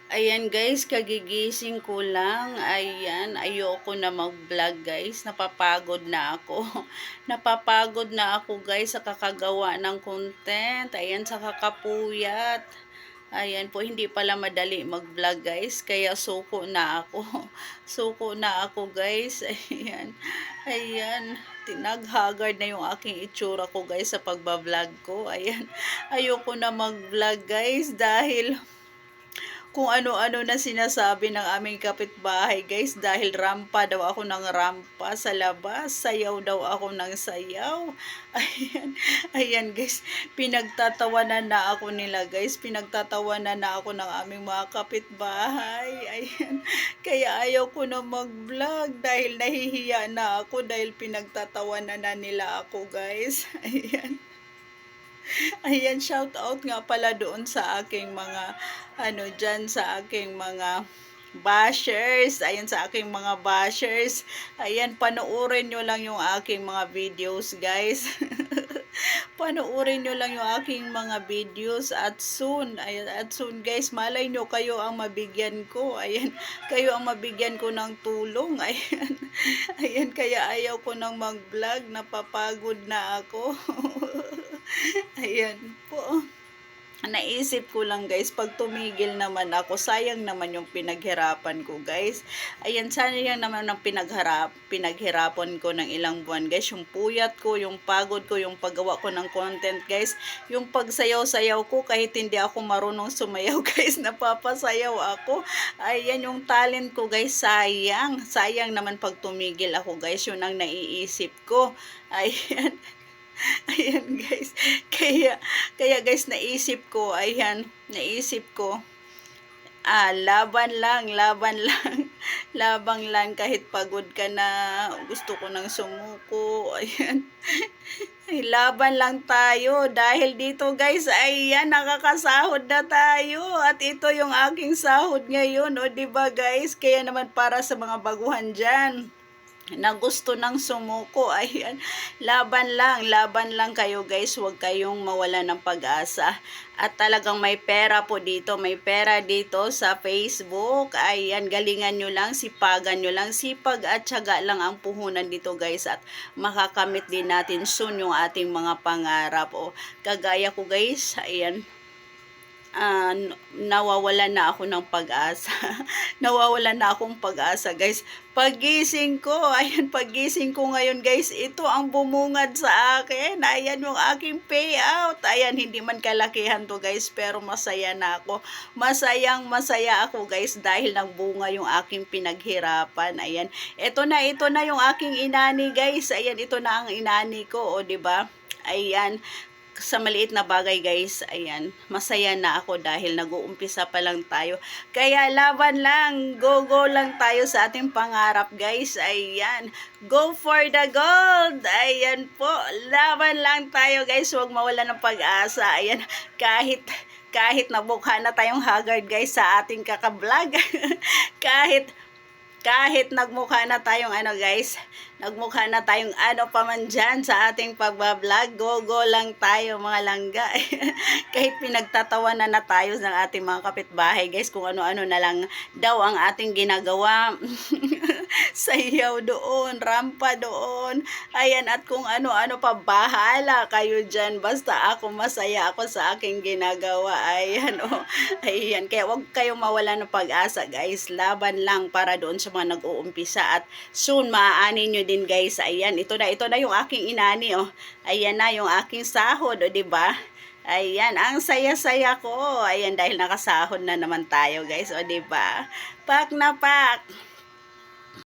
Ayan guys, kagigising ko lang. Ayan, ayoko na mag-vlog guys. Napapagod na ako. Napapagod na ako guys sa kakagawa ng content. Ayan, sa kakapuyat. Ayan po, hindi pala madali mag-vlog guys. Kaya suko na ako. Suko na ako guys. Ayan. Ayan. Tinaghagard na yung aking itsura ko guys sa pagbablog ko. Ayan. Ayoko na mag-vlog guys dahil kung ano-ano na sinasabi ng aming kapitbahay guys dahil rampa daw ako ng rampa sa labas, sayaw daw ako ng sayaw. Ayan, ayan guys, pinagtatawanan na ako nila guys, pinagtatawanan na ako ng aming mga kapitbahay. Ayan, kaya ayaw ko na mag-vlog dahil nahihiya na ako dahil pinagtatawanan na nila ako guys. Ayan. Ayan, shout out nga pala doon sa aking mga dyan sa aking mga bashers. Ayan, sa aking mga bashers. Ayan, panoorin nyo lang yung aking mga videos, guys. Panoorin nyo lang yung aking mga videos at soon, ayan, at soon guys, malay nyo kayo ang mabigyan ko. Ayan, kayo ang mabigyan ko ng tulong. Ayan, ayan, kaya ayaw ko nang mag-vlog, napapagod na ako. Ayan po. Naisip ko lang guys, pag tumigil naman ako, sayang naman yung pinaghirapan ko guys. Ayan, sayang naman ang pinaghirapan ko ng ilang buwan guys. Yung puyat ko, yung pagod ko, yung paggawa ko ng content guys. Yung pagsayaw-sayaw ko, kahit hindi ako marunong sumayaw guys, napapasayaw ako. Ayan, yung talent ko guys, sayang. Sayang naman pag tumigil ako guys, yun ang naiisip ko. Ayan. Ayan guys. Kaya guys, naisip ko, laban lang, labang lang kahit pagod ka na, gusto ko nang sumuko. Ayan. Ay, laban lang tayo dahil dito guys, ayan, nakakasahod na tayo at ito yung aking sahod ngayon, o diba guys? Kaya naman para sa mga baguhan dyan na gusto ng sumuko, ayan, laban lang kayo guys, huwag kayong mawala ng pag-asa. At talagang may pera may pera dito sa Facebook. Ayan, galingan nyo lang, sipagan nyo lang, sipag at tiyaga lang ang puhunan dito guys, at makakamit din natin soon yung ating mga pangarap. O kagaya ko guys, ayan, nawawalan na ako ng pag-asa. Nawawalan na akong pag-asa, guys. Pagising ko, ayan, pagising ko ngayon, guys, ito ang bumungad sa akin. Ayan yung aking payout. Ayan, hindi man kalakihan to, guys, pero masaya na ako. Masaya ako, guys, dahil nagbunga yung aking pinaghirapan. Ayan, ito na yung aking inani, guys. Ayan, ito na ang inani ko, o, diba? Ayan, sa maliit na bagay guys, ayan, masaya na ako dahil nag-uumpisa pa lang tayo. Kaya laban lang, go lang tayo sa ating pangarap guys. Ayan, go for the gold. Ayan po, laban lang tayo guys, huwag mawala ng pag-asa. Ayan, kahit nabukha na tayong haggard guys sa ating kakablog. kahit nagmukha na tayong nagmukha na tayong pa man dyan sa ating pagbablog, go lang tayo mga langga. Kahit pinagtatawanan na tayo ng ating mga kapitbahay guys, kung ano-ano na lang daw ang ating ginagawa. Sayaw doon, rampa doon, ayan, at kung ano-ano pa, bahala kayo dyan, basta ako masaya ako sa aking ginagawa. Ayan, ayan, kaya wag kayong mawala ng pag-asa guys, laban lang para doon sa mga nag-uumpisa, at soon maaani nyo din guys. Ayan, ito na yung aking inani, ayan na yung aking sahod, diba? Ayan, ang saya-saya ko. Ayan, dahil nakasahod na naman tayo guys, diba? Pak na pak.